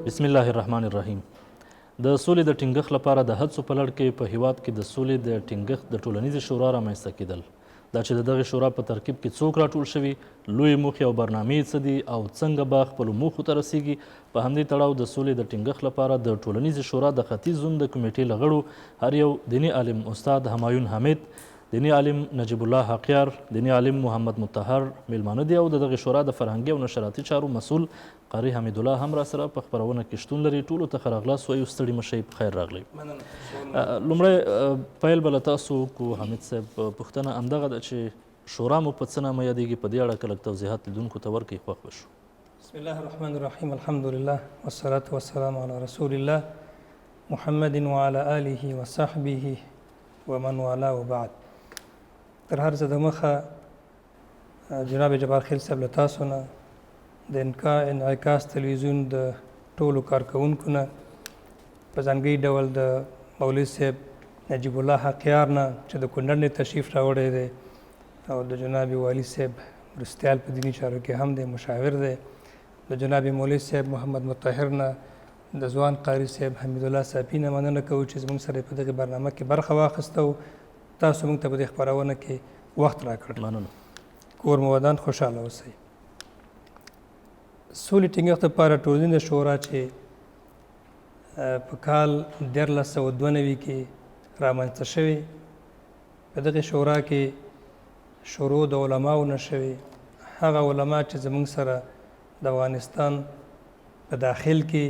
بسم الله الرحمن الرحیم. د سولې د ټینګښت لپاره د هڅو په لړ کې په هیواد کې د سولې د ټینګښت د ټولنیزې شورا رامنځته کېدل. دا چې د دغې شورا په ترکیب کې څوک راټول شوي، لویې موخې او برنامې څه دي او څنګه به خپلو موخو ته رسیږي، په همدې تړاو د سولې د ټینګښت لپاره د ټولنیزې شورا د ختیځ زون د کمیټې له غړو هر یو دیني عالم استاد همایون حمید، دیني عالم نجیب الله حقیار، دیني عالم محمد مطهر میلمانه دي او د دغې شورا د فرهنګي او نشراتي چارو مسؤل قاری حمید الله هم را سره په خپرونه کې شتون لري. ټولو ته ښه راغلاست وایو. ستړي مه شئ، په خیر راغلی. لومړی پیل به له تاسو وکړو حمید صاحب. پوښتنه همدغه ده چې شورا مو په څه نامه یادیږي، په دې اړه که لږ توضیحات لیدونکو ته ورکړئ خوښ به شو. بسم الله الرحمن الرحیم، الحمد لله والصلاة والسلام علی رسول الله محمد وعلى آله وصحبه ومن والاه وبعد. تر هر څه د مخه جناب جبار خیل صاحب له تاسو نه د انعکاس تلویزیون د ټولو کارکوونکو نه په ځانګړي ډول د مولوي صاحب نجیب الله حقیار نه چې د کونړ نه تشریف راوړی دی او د جناب والي صاحب مرستیال په دیني چارو کې هم دی، مشاور دی، د جناب مولوي صاحب محمد مطهر نه، د ځوان قاری صاحب حمید الله صافي نه مننه کوو چې زموږ سره په دغې برنامه کې برخه واخیسته او تاسو موږ ته په دې خپرونه کې وخت راکړ. مننه. کور مو ودان، خوشحاله اوسئ. سولې ټینګښت لپاره ټولنیزه شورا چې په کال 1392 کې رامنځته شوې، په دغې شورا کې شروع د علماو نه شوې. هغه علما چې زموږ سره د افغانستان په داخل کې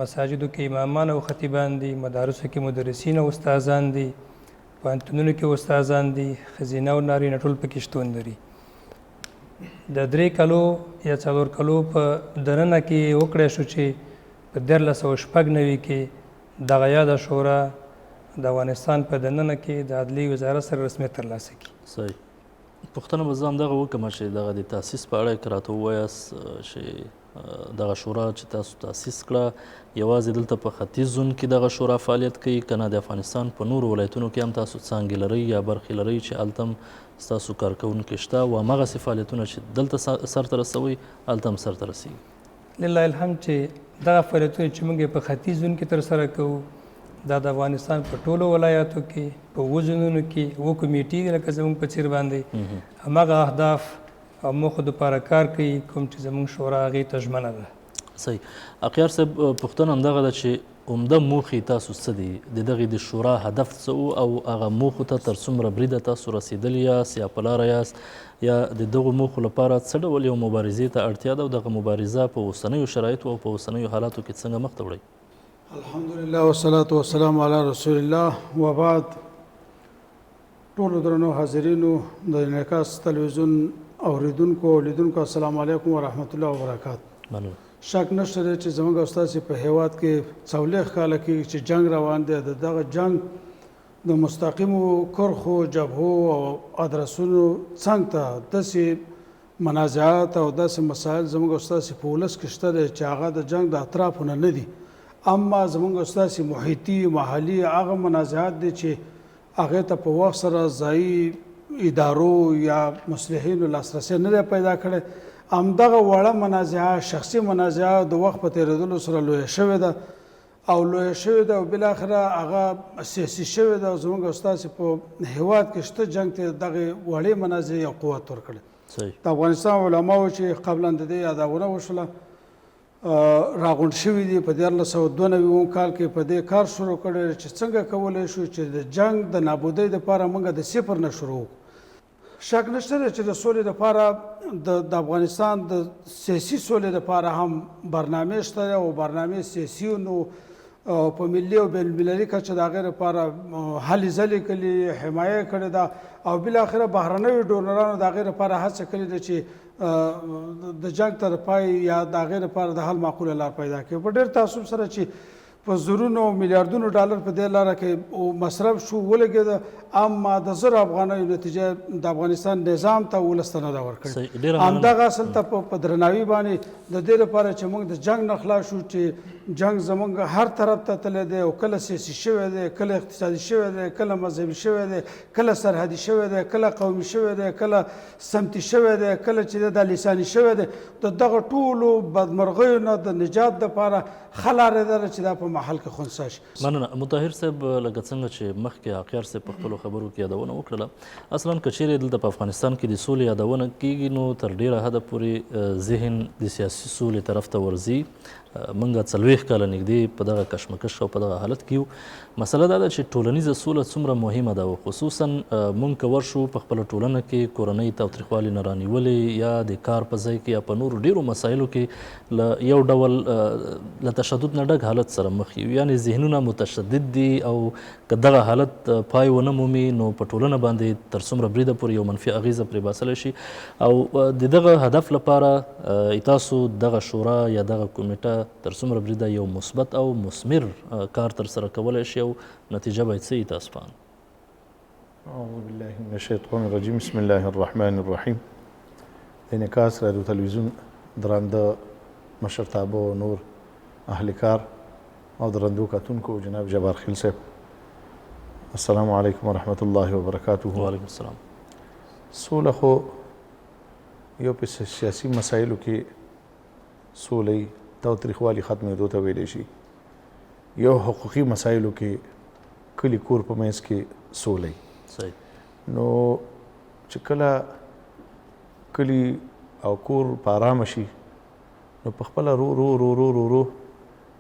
مساجدو کې امامان او خطیبان دي، مدارسو کې مدرسین او استادان دي، پوهنتونونو کې استادان دي، ښځینه او نارینه ټول پکې شتون لري. د 3 کلو یا 4 کلو په دننه کې وکړی شو چې په 1396 کې دغه یاده شورا د افغانستان په دننه کې د عدلیې وزارت سره رسمیت ترلاسه کړي. صحیح. پوښتنه به زه همدغه وکړم چې دغه د تاسیس په اړه که راته ووایاست چې دغه شورا چې تاسو تاسیس کړه یوازې دلته په ختیځ زون کې دغه شورا فعالیت کوي که نه د افغانستان په نورو ولایتونو کې هم تاسو څانګې لرئ یا برخې لرئ چې هلته هم ستاسو کارکوونکي شته او همغسې فعالیتونه چې دلته سرته رسوئ هلته هم سرته رسیږي؟ لله الحمد چې دغه فعالیتونه چې موږ په ختیځ زون کې ترسره کوو دا د افغانستان په ټولو ولایاتو کې په 7 زونونو کې 7 کمیټې دي لکه زموږ په څیر باندې همغه اهداف او موخو دپاره کار کوي کوم چې زموږ شورا هغې ته ژمنه ده. صحیح. اقیار صاحب پوښتنه همدغه ده چې عمده موخې تاسو څه دي، د دغې د شورا هدف څه و او هغه موخو ته تر څومره بریده تاسو رسېدلي یاست یا په لاره یاست یا د دغو موخو لپاره څه ډول یو مبارزې ته اړتیا ده او دغه مبارزه په اوسنیو شرایطو او په اوسنیو حالاتو کې څنګه مخ ته وړئ؟ الحمدلله والصلاة والسلام علی رسول الله وبعد. ټولو درنو حاضرینو د انعکاس تلویزیون اوریدونکو او لیدونکو السلام علیکم ورحمت الله وبرکاته. مننه. شک نشته دی چې زموږ او ستاسې په هیواد کې 40 کاله کېږي چې جنګ روان دی. د دغه جنګ د مستقیمو کرښو، جبهو او ادرسونو څنګ ته داسې منازعات او داسې مسایل زموږ او ستاسې په ولس کې شته دی چې هغه د جنګ د اطرافو نه دي، اما زموږ او ستاسې محیطي محلي هغه منازعات دي چې هغې ته په وخت سره ځایي ادارو یا مصلحینو لاسرسی نه دی پیدا کړی. همدغه وړه منازعه، شخصي منازعه د وخت په تېرېدلو سره لویه شوې ده او بالاخره هغه سیاسي شوې ده او زموږ او ستاسې په هیواد کې شته جنګ ته دغې وړې منازعې یو قوت ورکړی. د افغانستان علماو چې قبلا د دې یادونه وشوله راغونډ شوي دي په 1392 کال کې په دې کار شروع کړی چې څنګه کولی شو چې د جنګ د نابودۍ دپاره موږ د صفر نه شروع وکړو. شک نشته دی چې د سولې دپاره د افغانستان د سیاسي سولې دپاره هم برنامې شته او برنامې سیاسي نو په ملي او بین المللي کچه د هغې دپاره هلې ځلې کړي، حمایه کړې ده او بالاخره بهرنیو ډونرانو د هغې دپاره هڅه کړې ده چې د جنګ ته د پای یا د هغې دپاره د حل معقوله لار پیدا کړي. په ډېر تعصب سره چې په زرونو میلیارډونو ډالر په دې لاره کې مصرف شو ولګېده، اما د زرو افغانیو نتیجه د افغانستان نظام ته ولس ته نه ده ورکړې. همدغه اصل ته په درناوي باندې د دې لپاره چې موږ د جنګ نه خلاص شو، چې جنګ زموږ هر طرف ته تللی دی، او کله سیاسي شوی دی، کله اقتصادي شوی دی، کله مذهبي شوی دی، کله سرحدي شوی دی، کله قومي شوی دی، کله سمتي شوی دی، کله چې د لساني شوی دی. د دغه ټولو بدمرغیو نه د نجات دپاره ښه لاره ده چې دا په محل کې خنثی شي. مننه. مطهر صاحب، لکه څنګه چې مخکې عقیار صاحب په خپلو خبرو کې یادونه وکړله، اصلا که چیرې دلته په افغانستان کې د سولې یادونه کیږي نو تر ډیره حده پورې ذهن د سیاسي سولې طرف ته ورځي. موږ 40 کاله نږدې په دغه کشمکش او په دغه حالت کې یو. مسله دا ده چې ټولنیزه سوله څومره مهمه ده، او خصوصا موږ که ورشو په خپله ټولنه کې کورنۍ تاوتریخوالي نه رانیولې، یا د کار په ځای کې یا په نورو ډیرو مسایلو کې له یو ډول له تشدد نه ډک حالت سره مخ یو، یعنې ذهنونه متشدد دي، او که دغه حالت پای ونه مومي نو په ټولنه باندې تر څومره بریده پورې یو منفي اغیزه پرې باسلی شي. او د دغه هدف لپاره تاسو دغه شورا یا دغه کمیټه تر څومره بریده یو مثبت او مثمر کار تر سره کولی شي، او نتیجه باید څه وي تاسو په اند؟ اعوذ بالله من الشیطان الرجیم. بسم الله الرحمن الرحیم. د انعکاس رادیو تلویزیون درانده مشرتابه او نور اهل کار او درندو کتونکو، جناب جبار خیل صاحب، السلام علیکم ورحمۃ اللہ وبرکاتہ. وعلیکم السلام. سوله خو یو په سیاسي مسایلو کې سولې تاوتریخوالي ختمېدو ته ویلی شي، یو حقوقي مسایلو کې کلي کور په منځ کې سولې. صحیح. نو چې کله کلي او کور په ارامه شي نو په خپله رو رو رو رو رو رو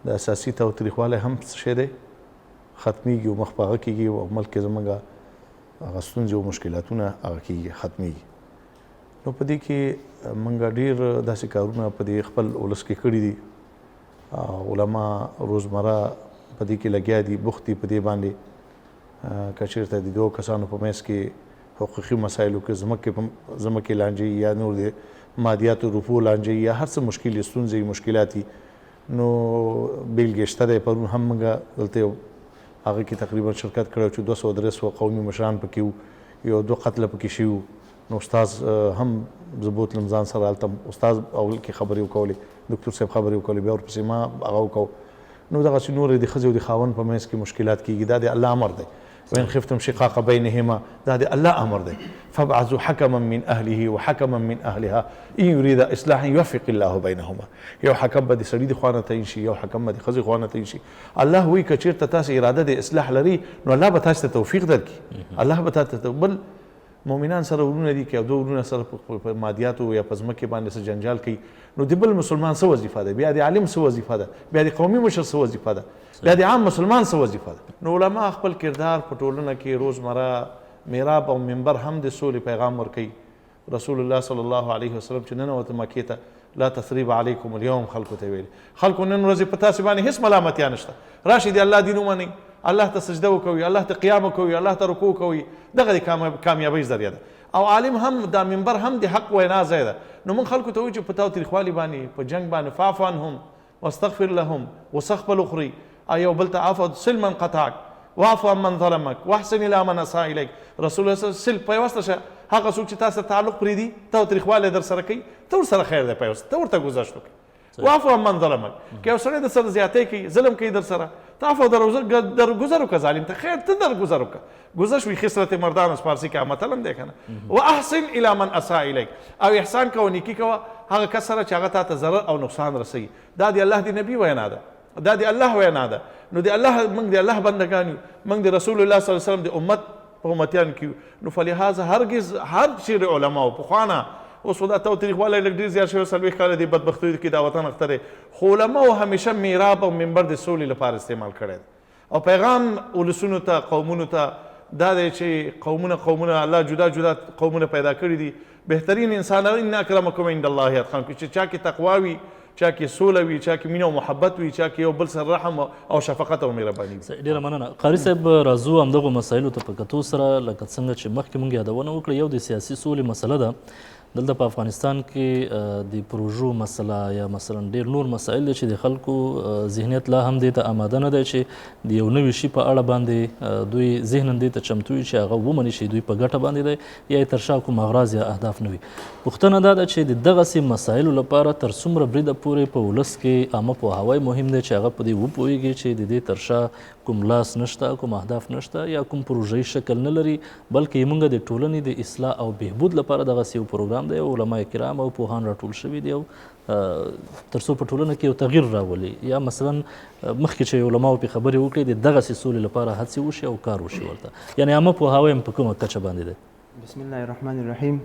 د اساسي تاوتریخوالی هم شی دی ختمیږي، او مخ په هغه کېږي، او ملک کې زموږ هغه ستونزې او مشکلاتونه هغه کېږي، ختمیږي. نو په دې کې موږ ډېر داسې کارونه په دې خپل ولس کې کړي دي. علما روزمره په دې کې لګیا دي، بوخت دي په دې باندې. که چېرته د دوو کسانو په منځ کې حقوقي مسایلو کې ځمکې لانجې یا نور د مادیاتو روپو لانجې یا هر څه مشکلې ستونزې مشکلات دي، نو بیلګې شته دی. پرون هم موږ دلته هغه کې تقریبا شرکت کړی چې 200-300 قومي مشران پکې وو، یو 2 قتله پکې شوي وو. نو استاد هم زه بوتلم ځان سره هلته، استاد اول کې خبرې وکولې، ډاکټر صاحب خبرې وکولې، بیا ورپسې ما هغه وکړو. نو دغسې نورې د ښځې او د خاوند په منځ کې مشکلات کېږي، دا د الله امر دی. وإن خفتم شقاق بينهما، دا د الله امر دی. فابعثوا حكما من اهله وحكما من اهلها ان يريد اصلاحا يوفق الله بينهما. یو حکم به د سړي د خوا نه تعین شي، یو حکم به د ښځې خوا نه تعین شي. الله وایي که چېرته تاسو اراده د اصلاح لري نو الله به تاسو ته توفیق درکړي. الله به تاسو ته بل مؤمنان سره ورونه دي، که یو 2 ورونه سره په مادیاتو یا په ځمکې باندې څه جنجال کوي، نو د بل مسلمان څه وظیفه ده، بیا د عالم څه وظیفه ده، بیا د قومي مشر څه وظیفه ده، بیا د عام مسلمان څه وظیفه ده. نو علما خپل کردار په ټولنه کې روزمره میراب او منبر هم د سولې پیغام ورکوي. رسول الله صلی الله علیه وسلم چې ننوته مکې ته، لا تثریب علیکم اليوم، خلکو ته ویل خلکو نن ورځې په تاسې باندې هېڅ ملامتیا نشته، راشئ د الله دین ومنئ، الله ته سجده وکوئ، الله ته قیام وکوئ، الله ته رکوع کوئ. دغه د کامیابۍ ذریعه ده. او عالم هم دا منبر هم د حق وینا ځای ده. نو موږ خلکو ته وایو چې په تاوتریخوالي باندې، په جنګ باندې، فاعف عنهم واستغفر لهم وسخ الاخرى، او بل ته عفو سل من قطعك واعف عمن ظلمك واحسن الى من اساء اليك. رسول الله صلی الله علیه وسلم سل پیوسته شه، هغه څوک چې تاسو تعلق پرېږدي، تاوتریخوالی در سره کوي، ته ورسره خیر دی پیوسته، ته ورته ګذشت وکړه. واعف عمن ظلمك، که یو سړی در سره زیاتی کوي، ظلم کوي در سره، ته عفو درگذر وکړه، ظالم ته خیر ته درگذر وکړه. گذشت وی خسرت مردان از فارسی که مطلب دی کنه. و احسن الی من اساء الیک، او احسان کوه، نیکی کوه هغه کس سره چې هغه تا ته ضرر او نقصان رسوي. دا د الله د نبی وینا ده، دا د الله وینا ده. نو د الله موږ د الله بندگان یو، موږ د رسول الله صلی الله علیه وسلم د امت په امتیان کې یو. نو فلهذا هرگز هر چیرې علما او پخوانه اوس خو دا تاوتریخوالی لږ ډېر زیات شوی، 40 کاله د بدبختیو کې دا وطن اخته دی، خو علماو همیشه میراب او منبر د سولې لپاره استعمال کړی دی. او پیغام ولسونو ته، قومونو ته دا دی چې قومونه الله جدا جدا قومونه پیدا کړي دي. بهترین انسان ان اکرمکم عند الله اتقاکم، چې چا کې تقوا وي، چا کې سوله وي، چا کې مینه او محبت وي، چا کې یو بل سره رحم او شفقت او مهرباني وي. ډېره مننه. قاري صاحب، راځو همدغو مسایلو ته په کتو سره، لکه څنګه چې مخکې موږ یادونه وکړه، یو د سیاسي سولې مسله ده. دلته په افغانستان کې د پروژو مسله یا مثلا ډېر نور مسایل دي چې د خلکو ذهنیت لا هم دې ته آماده نه دی چې د یو نوي شي په اړه باندې دوی ذهنا دې ته چمتو وي چې هغه ومني چې دوی په ګټه باندې دی یا یې تر شا کوم اغراض یا اهداف نه وي. پوښتنه دا ده چې د دغسې مسایلو لپاره تر څومره بریده پورې په ولس کې عامه پوهاوی مهم دی چې هغه په دې وپوهېږي چې د دې تر شا کوم لاس نشته، کوم اهداف نشته یا کوم پروژه‌ایي شکل نه لري، بلکې موږ د ټولنې د اصلاح او بهبود لپاره دغسې یو پروګرام دی. علما کرام او پوهان راټول شوي دي او تر څو په ټولنه کې یو تغییر راولي یا مثلا مخکې چې علماو پرې خبرې وکړي د دغسې سولې لپاره هڅې وشي او کار وشي ورته، یعنې عامه پوهاوی هم په کومه کچه باندې دی؟ بسم الله الرحمن الرحیم.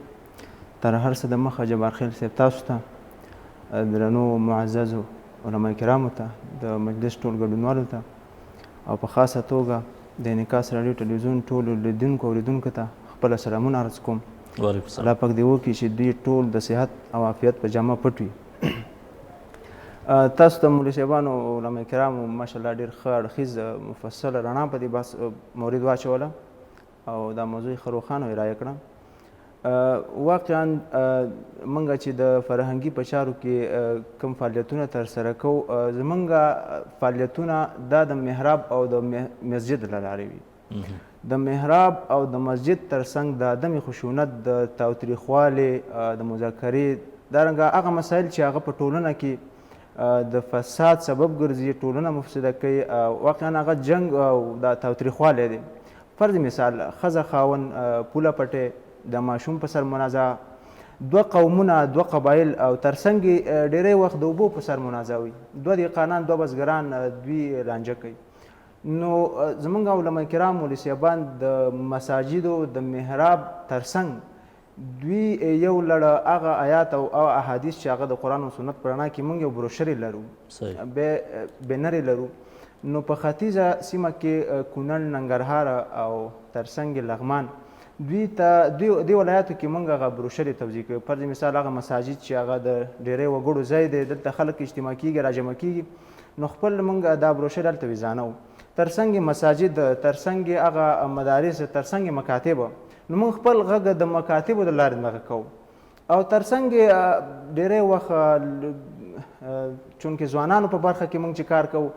تر هر څه د مخه جبار خیل صاحب تاسو ته، درنو معززو علما کرامو ته، د مجلس ټول ګډونوالو ته او په خاصه توګه د انعکاس راډیو ټلویزیون ټولو لیدونکو او اوریدونکو ته خپله سلامونه عرض کوم. الله پاک دې وکړي چې دوی ټول د صحت او عافیت په جامه پټ وي. تاسو ته مولوي صاحبانو او علما کرامو ماشاءالله ډېر ښه اړخیز مفصله رڼا په دې بحث مورد واچوله او دا موضوع یې ښه روښانه رایه کړه. واقعا موږ چې د فرهنګي په چارو کې کوم فعالیتونه ترسره کوو، زموږ فعالیتونه دا د محراب او د مسجد له لارې وي. د محراب او د مسجد ترڅنګ د عدم خشونت، د تاوتریخوالې، د مذاکرې، دارنګه هغه مسایل چې هغه په ټولنه کې د فساد سبب ګرځي، ټولنه مفسده کوي، واقعا هغه جنگ او د تاوتریخوالی دی. فرض مثال ښځه خاوند پوله پټې، د ماشوم په سر منازعه، دوه قومونه، دوه قبایل او ترڅنګ ډیری وخت د اوبو په سر منازعه وي، دوه دهقانان، دوه بزګران دوی رانجه کوي. نو زمونږ علما کرام مولوي صاحبان د مساجدو د محراب ترڅنګ دوی یو لړ هغه آیات او احادیث چې هغه د قرآن او سنت په رڼا کې موږ یو بروشرې لرو، بینرې لرو. نو په ختیځه سیمه کې کونړ، ننګرهار او ترڅنګ لغمان، دوی ته دې ولایاتو کې موږ هغه بروشرې توزیع کوو. فرض مثال هغه مساجد چې هغه د ډیری وګړو ځای دی، دلته خلک اجتماع کیږي، راجمع کیږي، نو خپل موږ دا بروشر هلته ویزانو. ترڅنګ مساجد، ترڅنګ هغه مدارس، ترڅنګ مکاتب، نو موږ خپل غږ د مکاتبو د لارې دغه کوو. او ترڅنګ ډیری وخت چونکې ځوانانو په برخه کې موږ چې کار کوو،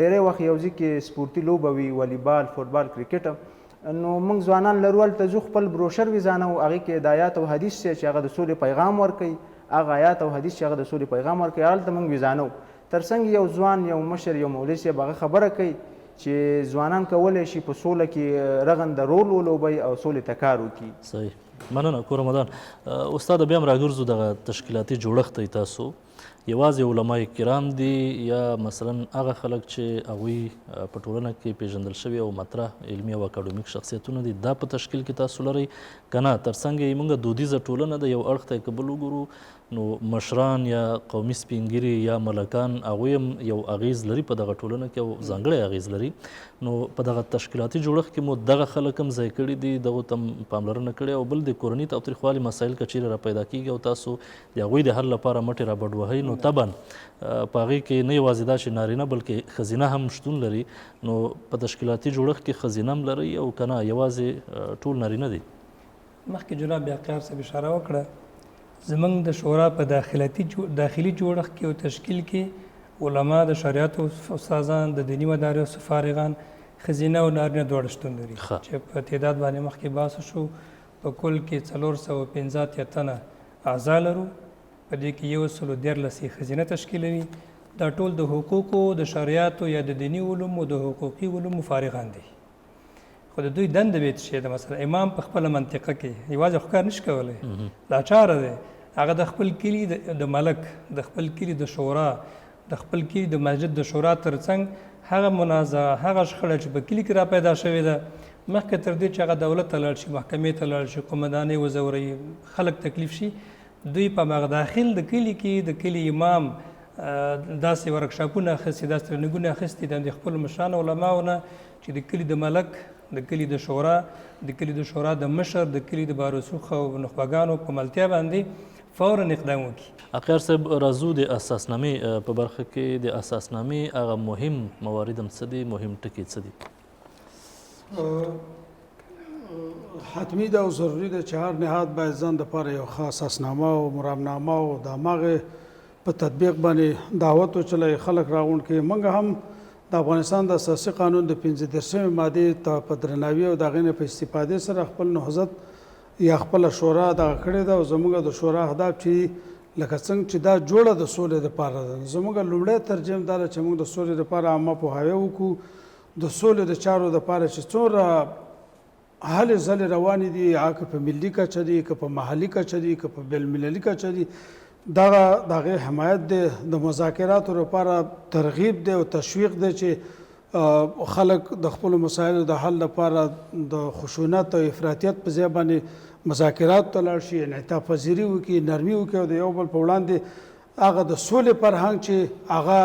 ډیری وخت یو ځای کې سپورتي لوبه وي، والیبال، فوټبال، کرکټ، نو موږ ځوانان لرو هلته ځو خپل بروشر ویزانو، هغې کې د آیات او حدیث چې هغه د سولې پیغام ورکوي، هغه آیات او حدیث چې هغه د سولې پیغام ورکوي هلته موږ ویزانو. ترڅنګ یو ځوان، یو مشر، یو مولوي صاحب هغه خبره کوي چې ځوانان کولی شي په سوله کې رغنده رول ولوبوي او سولې ته کار وکړي. صحیح، مننه. کور رمضان استاد، بیا هم راګرځو دغه تشکیلاتي جوړښت دی. تاسو یوازې علما کرام دي یا مثلا هغه خلک چې هغوی په ټولنه کې پیژندل شوي او مطرح علمي او اکاډمیک شخصیتونه دي، دا په تشکیل کې تاسو لرئ که نه؟ ترڅنګ یې موږ دودیزه ټولنه د یو اړخ ته که بل وګورو، نو مشران یا قومي سپینګیري یا ملکان هغوی هم یو اغیز لري په دغه ټولنه کې او ځانګړی اغیز لري. نو په دغه تشکیلاتي جوړښت کې مو دغه خلک هم ځای کړي دي، دغو ته هم پاملرنه کړې، او بل د کورني تاوتریخوالي مسایل که چیرې را پیدا کیږي او تاسو د هغوی د حل لپاره مټې را بډ وهئ، نو طبعا په هغې کې نه یوازې دا چې نارینه بلکې ښځینه هم شتون لري. نو په تشکیلاتي جوړښت کې ښځینه هم لرئ او که نه یوازې ټول نارینه دي؟ مخکې جناب یعقوب صاحب اشاره وکړه، زمونږ د شورا په داخلي جوړښت کې او تشکیل کې علما، د شریعت استادان، د دیني مدارسو فارغان، ښځینه او نارینه دواړه شتون لري، چې په تعداد باندې مخکې بحث شو. په کل کې 415 تنه اعضا لرو، په دې کې 113 ښځینه تشکیلوي. دا ټول د حقوقو، د شریعتو یا د دیني علومو، د حقوقي علومو فارغان دي. خو د دوی دنده به څه ده؟ مثلا امام په خپله منطقه کې یوازې خو کار نشي کولی، لاچاره دی، هغه د خپل کلي د ملک، د خپل کلي د شورا، د خپل کلي د مسجد د شورا ترڅنګ هغه منازعه، هغه شخړه چې په کلي کې را پیدا شوې ده، مخکې تر دې چې هغه دولت ته لاړ شي، محکمې ته لاړ شي، قومندانۍ وزوري، خلک تکلیف شي، دوی په مغ داخل د کلي کې د کلي امام داسې ورکشاپونه اخیستي، داسې ټریننګونه اخیستي د خپلو مشرانو علماو نه چې د کلي د ملک، د کلي د شورا، د کلي د شورا د مشر، د کلي د بارسوخ او نخبګانو په ملتیا باندې فوراً اقدام وکړي. اخیر صاحب، راځو د اساسنامې په برخه کې. د اساسنامې هغه مهم موارد هم څه دي، مهم ټکي څه دي؟ حتمی ده او ضروری ده چې هر نهاد باید ځان دپاره یو ښه اساسنامه او مرامنامه او د هماغې په تطبیق باندې دعوت وچلی خلک راغونډ کړي. موږ هم د افغانستان د اساسي قانون د 35 مادې ته په درناوي او د هغې نه په استفادې سره خپل نهضت یا خپله شورا دغه کړې ده او زموږ د شورا اهداف چې لکه څنګه چې دا جوړه د سولې دپاره ده. زموږ لومړی ترجم دا ده چې موږ د سولې دپاره عامه پوهاوی وکړو، د سولې د چارو دپاره چې څومره هلې ځلې روانې دي، که په ملي کچه دي، که په محلي کچه دي، که په بین المللي کچه دي، دغه د هغې حمایت دی، د مذاکراتو لپاره ترغیب دی او تشویق دی چې خلک د خپلو مسایلو د حل لپاره د خشونت او افراطیت په ځای باندې مذاکرات ته لاړ شي، انعطاف پذیري وکړي، نرمي وکړي او د یو بل په وړاندې هغه د سولې فرهنګ چې هغه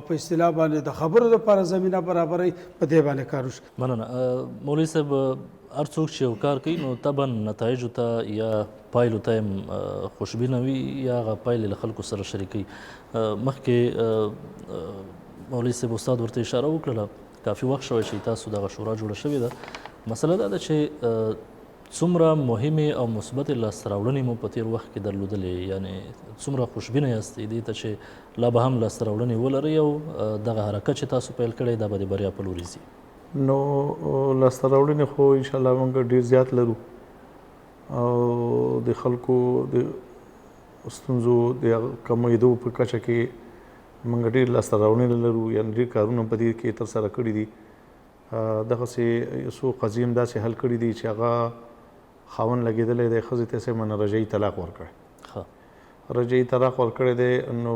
په اصطلاح باندې د خبرو لپاره زمینه برابروي په دې باندې کار وشي. مننه. مولوي صاحب، هر څوک چې یو کار کوي نو طبعا نتایجو ته یا پایلو ته هم خوشبینه وي یا هغه پایلې له خلکو سره شریکوي. مخکې مولوي صاحب استاد ورته اشاره وکړله، کافي وخت شوی چې تاسو دغه شورا جوړه شوې ده. مسله دا ده چې څومره مهمې او مثبتې لاسته راوړنې مو په تېر وخت کې درلودلې، یعنې څومره خوشبینه یاست دې ته چې لا به هم لاسته راوړنې ولرئ او دغه حرکت چې تاسو پیل کړی دا به د بریا په لوري ځي؟ نو لاسته راوړنې خو انشاءالله موږ ډېر زیات لرو او د خلکو د ستونزو د کمېدو په کچه کې موږ ډېر لاسته راوړنې لرو، یعنې ډېر کارونه په دې کې ترسره کړي دي. دغسې څو قضیې هم داسې حل کړي دي چې هغه خاوند لګېدلی دی، ښځې ته یې منه رجعي طلاق ورکړی. رجعي طلاق ورکړی دی. نو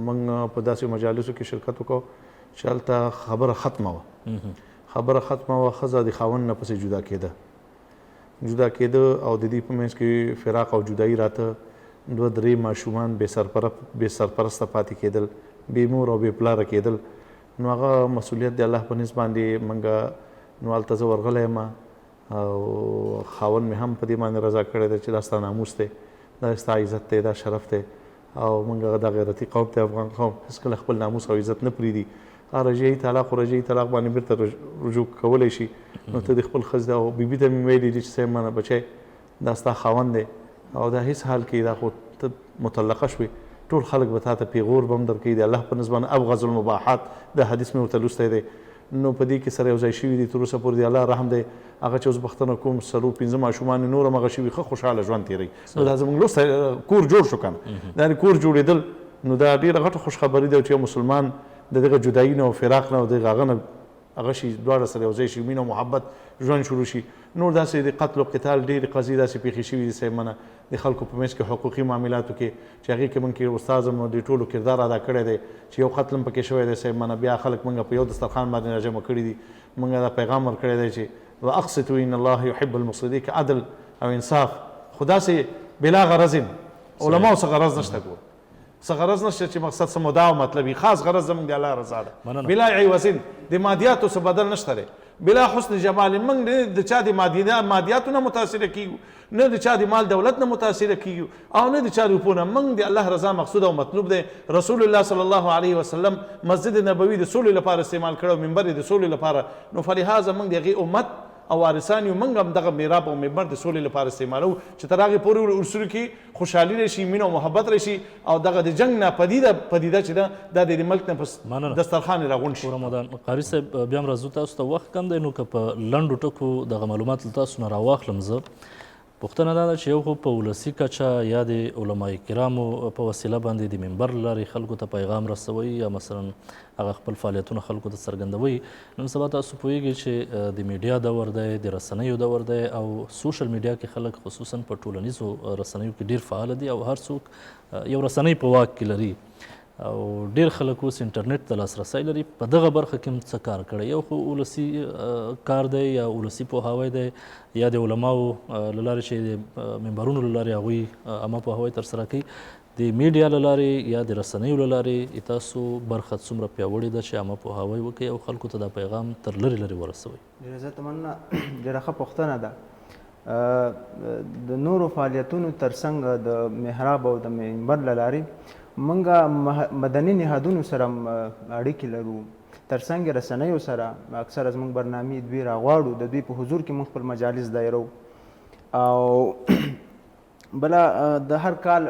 موږ په داسې مجالسو کې شرکت وکړو چې هلته خبره ختمه وه، ښځه د خاوند نه پسې جدا کېده او د دې په منځ کې فراق او جدایي راته، 2-3 ماشومان بې سرپرسته پاتې کېدل، بې مور او بې پلاره کېدل. نو هغه مسؤلیت د الله په نسبت باندې موږ نو هلته زه ورغلی یم او خاوند مې هم په دې باندې رضا کړی دی چې دا ستا ناموس دی، دا ستا عزت دی، دا شرف دی او موږ دا غیرتي قوم دی، افغان قوم هېڅکله خپل ناموس او عزت نه پرېږدي. رجعي طلاق باندې بیرته رجوع کولی شي. نو ته د خپل ښځې او بیبي ته مې ویلي دي چې صاحب منه بچی دا ستا خاوند دی او دا هېڅ حال کې دا خو ته مطلقه شوې، ټول خلک به تا ته پیغور به هم درکوي، د الله په نسبت باندې ابغض المباحات دا حدیث مې ورته لوستی دی. نو په دې کې سره یو ځای شوي دي، تر اوسه پورې د الله رحم دی. هغه چې اوس بختنه کوم 4-5 ماشومان یې نور هم هغه شوي، ښه خوشحاله ژوند تېروي. نو دا زموږ لوستی کور جوړ شو که نه، دا کور جوړېدل نو دا ډېره غټه خوشخبري ده چې یو مسلمان د دغه جدایي نه او فراق نه او دغه هغه نه هغه شي دواړه سره یو ځای شي، مینه او محبت ژوند شروع شي. نور داسې د قتل او قتال ډېرې قضیې داسې پېښې شوي دي صاحب منه د خلکو په منځ کې حقوقي معاملاتو کې چې هغې کې موږ کې استاد هم د ټولو کردار ادا کړی دی چې یو قتل هم پکې شوی دی صاحب منه. بیا خلک موږ په یو دسترخوان باندې راجمع کړي دي، موږ دا پیغام ورکړی دی چې واقسطوا ان الله يحب المقسطين، که عدل او انصاف خو داسې بلا غرض علماو څه غرض نشته، ګور څه غرض نشته چې مقصد څه مدعا او مطلبي، خاص غرض زموږ د الله رضا ده. بلا عوضین د مادیاتو څه بدل نشته دی، بلا حسن جمال. موږ د چا د مادیاتو نه متاثره کیږو، نه د چا د مال دولت نه متاثره کیږو او نه د چا د روپو نه. موږ د الله رضا مقصود او مطلوب دی. رسول الله صلی الله علیه وسلم مسجد نبوي د سولې لپاره استعمال کړو، منبر د سولې لپاره. نو فلهذا موږ د هغې امت او وارثان یو، موږ هم دغه میراب او منبر د سولې لپاره استعمالو چې تر هغې پورې اصولو کې خوشحالي راشي، مینه او محبت راشي او دغه د جنګ نه پدیده چې ده دا د ملک نه په دسترخوان یې راغونډ شي. رمضان قاري صاحب، بیا هم راځو تاسو ته، وخت کم دی نو که په لنډو ټکو دغه معلومات له تاسو نه راواخلم. زه پوښتنه دا ده چې یو خو په ولسي کچه یا د علمای کرامو په وسیله باندې د منبر له لارې خلکو ته پیغام رسوئ یا مثلا هغه خپل فعالیتونه خلکو ته څرګندوئ. نن سبا تاسو پوهیږئ چې د میډیا دور دی، د رسنیو دور دی او سوشل میډیا کې خلک خصوصا په ټولنیزو رسنیو کې ډیر فعال دي او هر څوک یو رسنۍ په واک کې لري او ډیر خلک اوس انټرنیټ ته لاسرسی لري. په دغه برخه کې هم څه کار کړی؟ یو خو ولسي کار دی یا ولسي پوهاوی دی یا د علماو له لارې چې د منبرونو له لارې هغوی عامه پوهاوی ترسره کوي، د میډیا له لارې یا د رسنیو له لارې تاسو برخه څومره پیاوړې ده چې عامه پوهاوی وکړئ او خلکو ته دا پیغام تر لرې لرې ورسوئ؟ ډېره زیاته مننه، ډېره ښه پوښتنه ده. د نورو فعالیتونو ترڅنګ د محراب او د منبر له لارې موږ مدني نهادونو سره اړیکې لرو، ترڅنګ رسنیو سره اکثره زموږ برنامې دوی راغواړو د دوی په حضور کې موږ خپل مجالس دایرو او بله د هر کال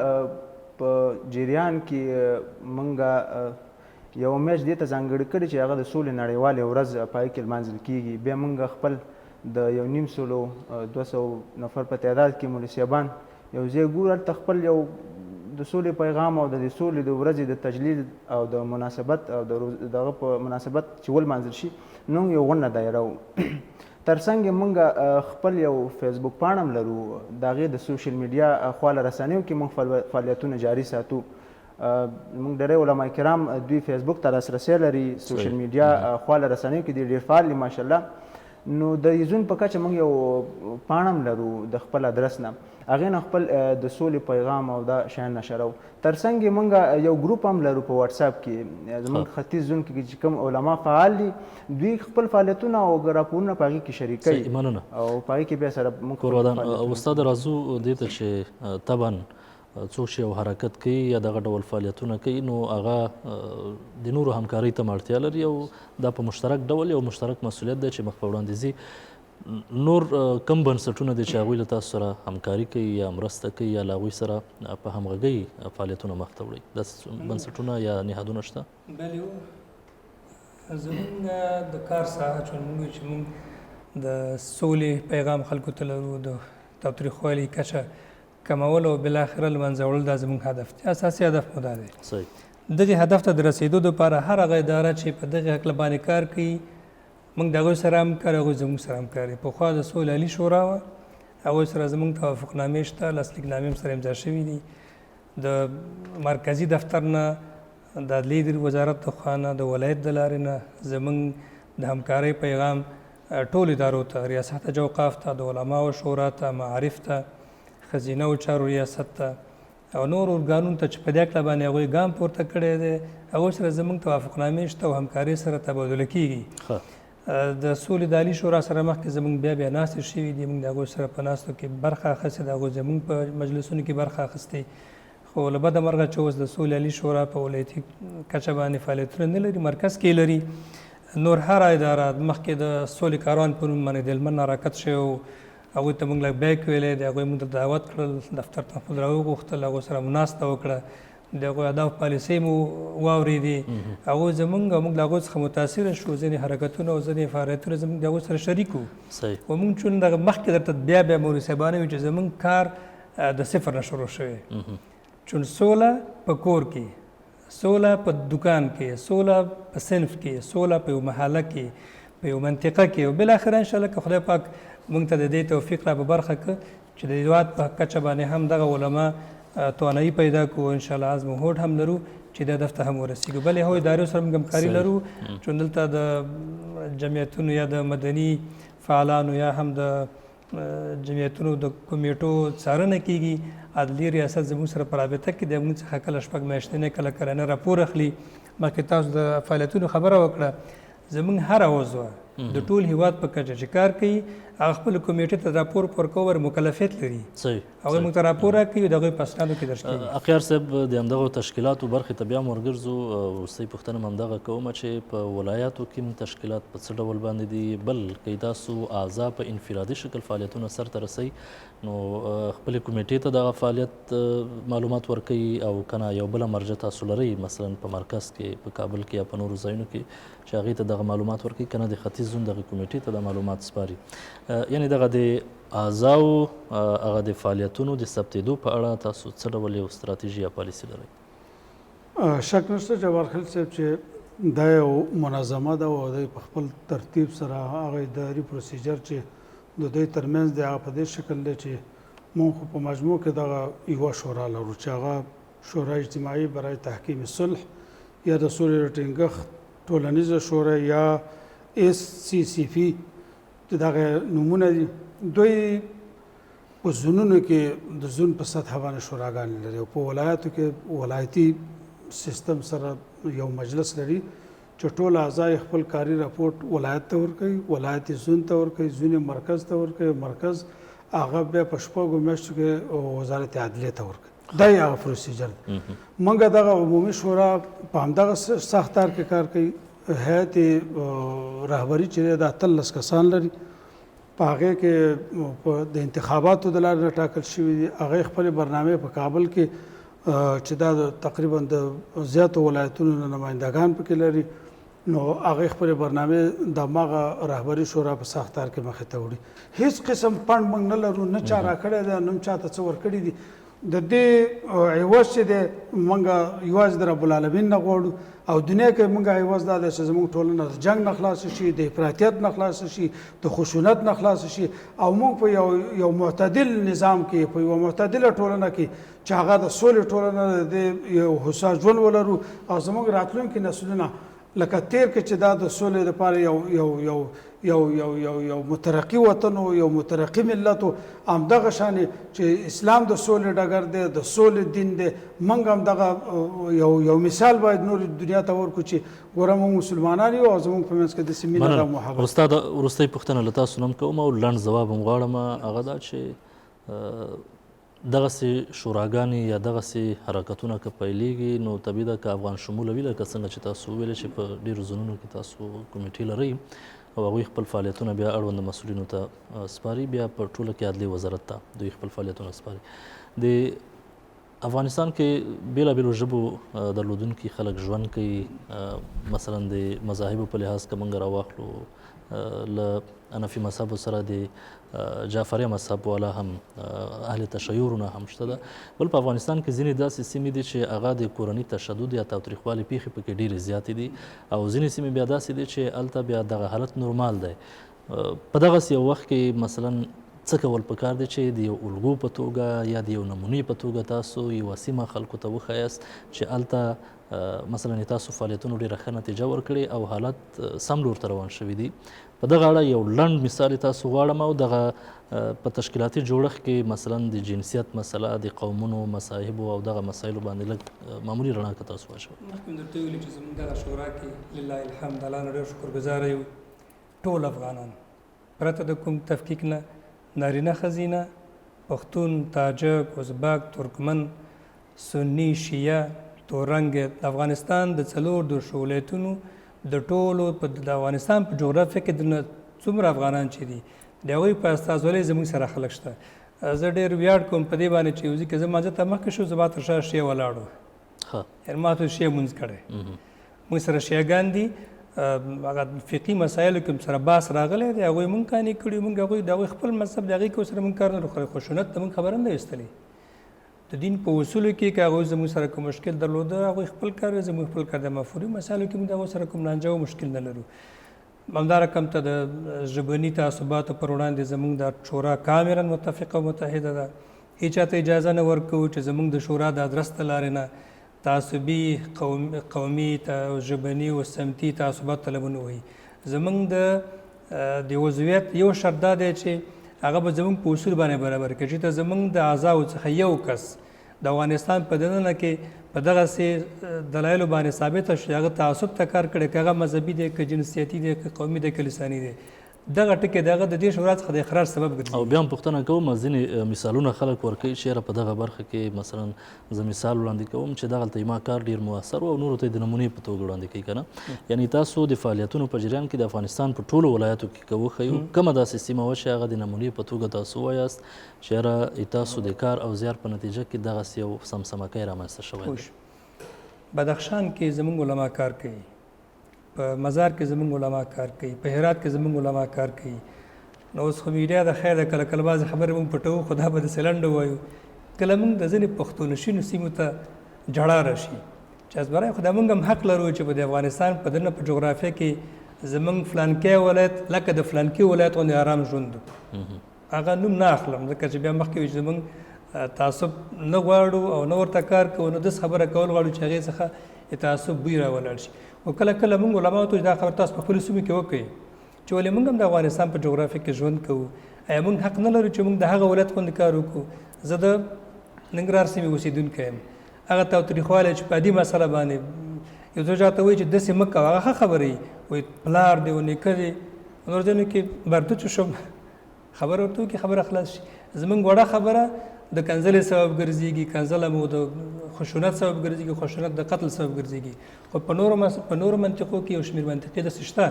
په جریان کې موږ یو میاشت دې ته ځانګړې کړې چې هغه د سولې نړیوالې ورځ پای کې لمانځل کېږي بیا موږ خپل د 1.5 نفر په تعداد کې مولسیبان یو ځای ګورو هلته خپل یو د سولې پیغام او د دې سولې د ورځې د تجلیل او د مناسبت او دغه په مناسبت چې ولمانځل شي نو یو غونډه دایره وو ترڅنګ موږ خپل یو فیسبوک پاڼه هم لرو د هغې د سوشل میډیا خواله رسنیو کې موږ فعالیتونه جاري ساتو موږ ډېری علما کرام دوی فیسبوک ته لاسرسی لري سوشل میډیا خواله رسنیو کې دي ډېر فعال دي ماشاءالله نو د یزون په کچه موږ یو پاڼه هم لرو د خپل ادرس نه هغې نه خپل د سولې پیغام او دا شیان نشرو ترڅنګ موږ یو ګروپ هم لرو په واتساپ کې زموږ ختیځ زون کې چې کوم علما فعال دي دوی خپل فعالیتونه او راپورونه په هغې کې شریکوي او په هغې کې بیا سره موږ استاد راځو دې ته چې طبعا څوک چې یو حرکت کوي یا دغه ډول فعالیتونه کوي نو هغه د نورو همکارۍ ته اړتیا لري او دا په مشترک ډول یو مشترک مسؤلیت دی چې مخ په وړاندې ځي نور کم بنسټونه دي چې هغوی له تاسو سره همکاري کوي یا مرسته کوي یا له هغوی سره په همغږۍ فعالیتونه مخ ته وړي داسې بنسټونه یا نهادونه شته بلې زموږ د کار ساحه چې موږ د سولې پیغام خلکو ته لرو د تاوتریخوالي کچه کمول او بالاخره لمنځه وړل دا زموږ هدف دی اساسي هدف مو دا دی دغې هدف ته د رسېدو دپاره هر هغه اداره چې په دغې هکله باندې کار کوي موږ د هغوی سره هم کار هغوی زموږ سره هم کار پخوا د سولې عالي شورا وه هغوی سره زموږ توافقنامې شته لاسلیکنامې هم سره امضا شوي دي د مرکزي دفتر نه د عدلیې وزارت د خوا نه د ولایت د لارې نه زموږ د همکارۍ پیغام ټولو ادارو ته ریاست اوقاف ته د علماو شورا ته معارف ته خزینه او چارو ریاست ته او نور ارګانونو ته چې په دې هکله باندې هغوی ګام پورته کړی دی هغوی سره زموږ توافقنامې شته او همکارۍ سره تبادله کېږي د سولې د عالي شورا سره مخکې زموږ بیا ناستې شوي دي موږ د هغوی سره په ناستو کې برخه اخیستې د هغوی زموږ په مجلسونو کې برخه اخیستې خو له بده مرغه چې اوس د سولې عالي شورا په ولایتي کچه باندې فعالیتونه نه لري مرکز کې لري نور هره اداره مخکې د سولې کاروان په نوم باندې د هلمند نه راکت شوی هغوی ته موږ لږ بیک ویلی د هغوی موږ ته دعوت کړل دفتر ته خپل راوغوښتل هغوی سره مناسته وکړه د هغوی اهداف پالیسۍ مو واورېدې هغوی زموږ او موږ له هغوی څخه متاثره شو ځینې حرکتونه او ځینې فعالیتونه زموږ د هغوی سره شریک وو و موږ چون دغه مخکې درته بیا مورثیبانه وي چې زموږ کار د صفر نه شروع شوی چون سوله په کور کې سوله په دکان کې سوله په صنف کې سوله په یو محله کې په یو منطقه کې او بالاخره انشاءالله که خدای پاک موږ ته د دې توفیق را په برخه که چې د هېواد په کچه باندې هم دغه علما توانایي پیدا کړو انشاءالله عزم و هوډ هم لرو چې د هدف ته هم ورسېږو بلې هغو ادارو سره موږ همکاري لرو چې دلته د جمعیتونو یا د مدني فعالانو یا هم د جمعیتونو د کمیټو څارنه کېږي عدلي ریاست زموږ سره په رابطه کې د موږ څخه کله شپږ میاشتنۍ کله کلنه راپور اخلي مخکې تاسو د فعالیتونو خبره وکړه زموږ هر عضو د ټول هیواد په کچه چې کار کوي هغه خپل کمیټې ته راپور ورکول مکلفیت لري هغوی موږ ته راپور راکوي د هغوی په اسنادو کې درج کېږي اخیار صاحب د همدغو تشکیلاتو برخې ته بیا هم ورګرځو وروستۍ پوښتنه م همدغه کومه چې په ولایاتو کې تشکیلات په څه ډول باندې دي بلکې تاسو اعضا په انفرادي شکل فعالیتونه سرته رسوي نو خپلې کمیټې ته دغه فعالیت معلومات ورکوي او که نه یو بله مرجع تاسو لرئ مثلا په مرکز کې په کابل کې یا په نورو ځایونو کې چې هغې ته دغه معلومات ورکوي که نه د ختیځ زون دغه کمیټې ته د معلومات سپاري یعنې دغه د اعضاو هغه د فعالیتونو د ثبتېدو په اړه تاسو څه ډول یو ستراتیژي یا پالیسي لرئ شک نشته جوار خیل صاحب چې دا یو منظمه ده او د په خپل ترتیب سره هغه اداري پروسیجر چې د دوی ترمنځ دی هغه په دې شکل دی چې موږ خو په مجموع کې دغه یوه شورا لرو چې هغه شورا اجتماعي برای تحکیم صلح یا د سولې ټینګښت ټولنیزه شورا یا SCCP چې دغه نومونه دي دوی په زونونو کې د زون په سطحه باندې شوراګانې لري او په ولایاتو کې ولایتي سیستم سره یو مجلس لري چې ټول اعضا خپل کاري راپورټ ولایت ته ورکوي ولایت زون ته ورکوي زون مرکز ته ورکوي مرکز هغه بیا په شپږو میاشتو کې وزارت عدلیې ته ورکوي دا یې هغه پروسیجر دی موږ دغه عمومي شورا په همدغه ساختار کې کار کوي هیئت رهبری چې دا 13 کسان لري. په هغې کې د انتخاباتو د لارې نه ټاکل شوي دي. هغې خپلې برنامې په کابل کې چې دا تقریبا د زیاتو ولایتونو نه نمایندګان پکې لري، نو هغې خپلې برنامې د هماغه رهبري شورا په ساختار کې مخې ته وړي. هیڅ قسم پنډ موږ نه لرو، نه چا راکړی دی، نه چا ته څه ورکړي دي. د دې عوض چې دی موږ یوازې د رب العالمین نه غواړو، او دنیا کې موږ عوض دا دی چې زموږ ټولنه د جنګ نه خلاص شي، د افراطیت نه خلاص شي، د خشونت نه خلاص شي، او موږ په یو معتدل نظام کې، په یوه معتدله ټولنه کې چې هغه د سولې ټولنه د یو هوسا ژوند ولرو، او زموږ راتلونکي نسلونه لکه تیر کې چې دا د سولې لپاره یو مترقي وطن او یو مترقي ملت، همدغه شانې چې اسلام د سولې ډګر دی، د سولې دین دی. موږ هم دغه یو مثال باید نور دنیا ته ورکړو چې ګوره موږ مسلمانان یو او زموږ په منځ کې داسې مینه او محبت. استاد وروستۍ پوښتنه له تاسو نه هم کوم او لنډ ځواب هم غواړم. هغه دا چې دغسې شوراګانې یا دغسې حرکتونه که پیلېږي نو طبیعي ده که افغان شموله وي، لکه څنګه چې تاسو وویلې چې په ډېرو ځایونو کې تاسو کمیټې لرئ او هغوی خپل فعالیتونه بیا اړوند مسؤلینو ته سپاري، بیا په ټوله کې عدلیې وزارت ته دوی خپل فعالیتونه سپاري. د افغانستان کې بېلابېلو ژبو درلودونکي خلک ژوند کوي. مثلا د مذاهبو په لحاظ که موږ راواخلو، له حنفي مذهبو سره د جعفریه مذهب والا هم اهل تشیعونه هم شته ده. بل په افغانستان کې ځینې داسې سیمې دي چې هغه د کورني تشدد یا تاوتریخوالي پیښې پکې ډېرې زیاتې دي، او ځینې سیمې بیا داسې دي چې هلته بیا دغه حالت نورمال دی. په دغسې یو وخت کې مثلا څه کول پکار دی چې د یو الګو په توګه یا د یو نمونې په توګه تاسو یوه سیمه خلکو ته وښایاست چې هلته مثلا تاسو فعالیتونو ډېره ښه نتیجه ورکړې او حالت سم لور ته روان شوي دي. په دغه اړه یو لنډ مثال تاسو غواړم، او دغه په تشکیلاتي جوړښت کې مثلا د جنسیت مسله، د قومونو مذاهبو او دغه مسایلو باندې لږ معمولي رڼا که تاسو واچوئ. مخکې مې درته ویلي چې زموږ دغه شورا کې لله الحمد الله نه ډېر شکرګزاره یو ټول افغانان پرته د کوم تفکیک نه، نارینه ښځینه، پښتون، تاجک، ازبک، ترکمن، سني، شیعه، تورنګ، د افغانستان د څلور ولایتونو د ټولو د افغانستان په جغرافیه کې د څومره افغانان چې دي د هغوی په استازولۍ زموږ سره خلک شته. زه ډېر ویاړ کوم په دې باندې چې یو ځای کې زه مانځه ته مخکې شو، زما تر شا شیعه ولاړ و، یعنې ما ته شیعه لمونځ کړی. موږ سره شیعهګان دي، هغه فقهي مسایلو کې سره بحث راغلی دی، هغوی موږ قانع کړي، موږ هغوی د هغوی خپل مذهب د هغې کې سره موږ کار نه لرو. خشونت ته موږ خبره نه ایستلې. د دین په اصولو کې که هغوی زموږ سره کوم مشکل درلوده، هغوی خپل کار، زموږ خپل کار. د مفهومي مسایلو کې موږ د هغوی سره کوم لانجه او مشکل نه لرو. همدا رقم ته د ژبني تعصباتو پر وړاندې زموږ د شورا کاملا متفقه او متحده ده. هېچا ته اجازه نه ورکوو چې زموږ د شورا د ادرس د لارې نه تعصبي، قومي، ژبني او سمتي تعصبات طلبونه وهي. زموږ د عضویت یو شرط دا دی چې هغه به زموږ په اصول باندې برابر کړي چې ته زموږ د اعضاو څخه یو کس د افغانستان په دننه کې په دغسې دلایلو باندې ثابته شي هغه تعصب ته کار کړی، که هغه مذهبي دی، که جنسیتي دی، که قومي دی، که لساني دی، دغه ټکي د هغه د دې شورا څخه د اخراج سبب ګرځي. او بیا هم پوښتنه کوم، ځینې مثالونه خلک ورکوي چې یاره په دغه برخه کې مثلا زه مثال وړاندې کوم چې دغلته زما کار ډېر مؤثر و او نورو ته یې د نمونې په توګه وړاندې کوي که نه. یعنې تاسو د فعالیتونو په جریان کې د افغانستان په ټولو ولایاتو کې که وښیو کومه داسې سیمه وه چې هغه د نمونې په توګه تاسو ووایاست چې یاره تاسو د کار او زیار په نتیجه کې دغسې یو سمسمکی رامنځته شوی دی. بدخشان کې زموږ علما کار کوي، په مزار کې زموږ علما کار کوي، په هرات کې زموږ علما کار کوي. نو اوس خو میډیا د خیر ده، کله کله بعضې خبرې موږ پټوو، خو دا به داسې لنډه ووایو. کله موږ د ځینې پښتونشینو سیمو ته جړا راشي چې ازبرای خو دا موږ هم حق لرو چې په د افغانستان په دننه په جغرافیه کې زموږ فلانکی ولایت لکه د فلانکي ولایت غوندې ارام ژوند هغه نوم نه اخلم، ځکه چې بیا مخکې وي چې زموږ تعصب نه غواړو او نه ورته کار کوو، نو داسې خبره کول غواړو چې هغې څخه د تعصب بوی راولاړ شي. او کله کله موږ علماو ته دا خبر تاسو په خپلو سیمو کې وکړئ چې ولې موږ هم د افغانستان په جغرافیه کې ژوند کوو، آیا موږ حق نه لرو چې موږ د هغه ولایت غوندې کار وکړو؟ زه د ننګرهار سیمې اوسېدونکی یم. هغه تاوتریخوالی چې په دې مسله باندې یو څو چاته وایي چې داسې مه کوه، هغه ښه خبره وي، وایي پلار دی او نیکه دی، نور ځینو کې بردوچ شم خبره ورته وکړي، خبره خلاص شي. زموږ وړه خبره د کنځلې سبب ګرځېږي، کنځله مو د خشونت سبب ګرځېږي، خشونت د قتل سبب ګرځېږي. خو په نورو منطقو کې یو شمېر منطقې داسې شته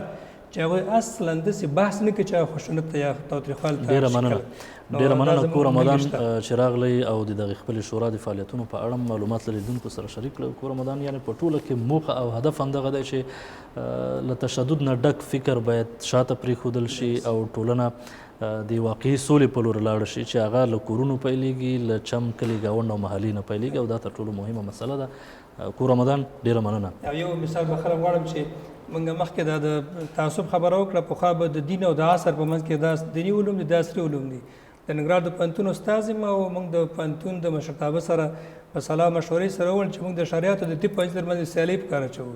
چې هغوی اصلا داسې بحث نه کوي چې هغه خشونت ته یا تاوتریخوالي ته ډېره مننه کور رمضان چې راغلی او د دغې خپلې شورا د فعالیتونو په اړه معلومات له لیدونکو سره شریک کړل. کور رمضان یعنې په ټوله کې موخه او هدف همدغه دی چې له تشدد نه ډک فکر باید شاته پرېښودل شي او ټولنه د واقعي سولې په لور لاړه شي چې هغه له کورونو پیلېږي، له چم، کلي، ګاونډ او محلې نه پیلېږي او دا تر ټولو مهمه مسله ده. کور رمضان ډېره مننه. او یو مثال بخره غواړم چې موږ مخکې دا د تعصب خبره وکړه، پخوا به د دین او د عصر په منځ کې دا دیني علوم دي، دا عصري علوم دي. د ننګرهار د پوهنتون استاد یم او موږ د پوهنتون د مشرتابه سره په سلا مشورې سره وویل چې موږ د شریعت او د طب پوهنځي ترمنځ سیالي په کار اچوو.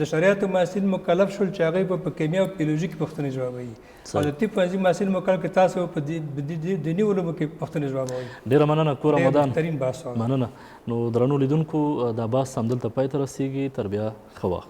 د شریعتو محصلین مکلف شول چې هغوی به په کیمیا او بیولوژي کې پوښتنې جوابوي او د طب پوهنځي محصلین مکلف کړي تاسو په دیني علومو کې پوښتنې جوابوي. ډېره مننه کور رمضان. بهترین بحث مننه. نو درنو لیدونکو دا بحث همدلته پای ته رسیږي. تر بیا ښه وخت.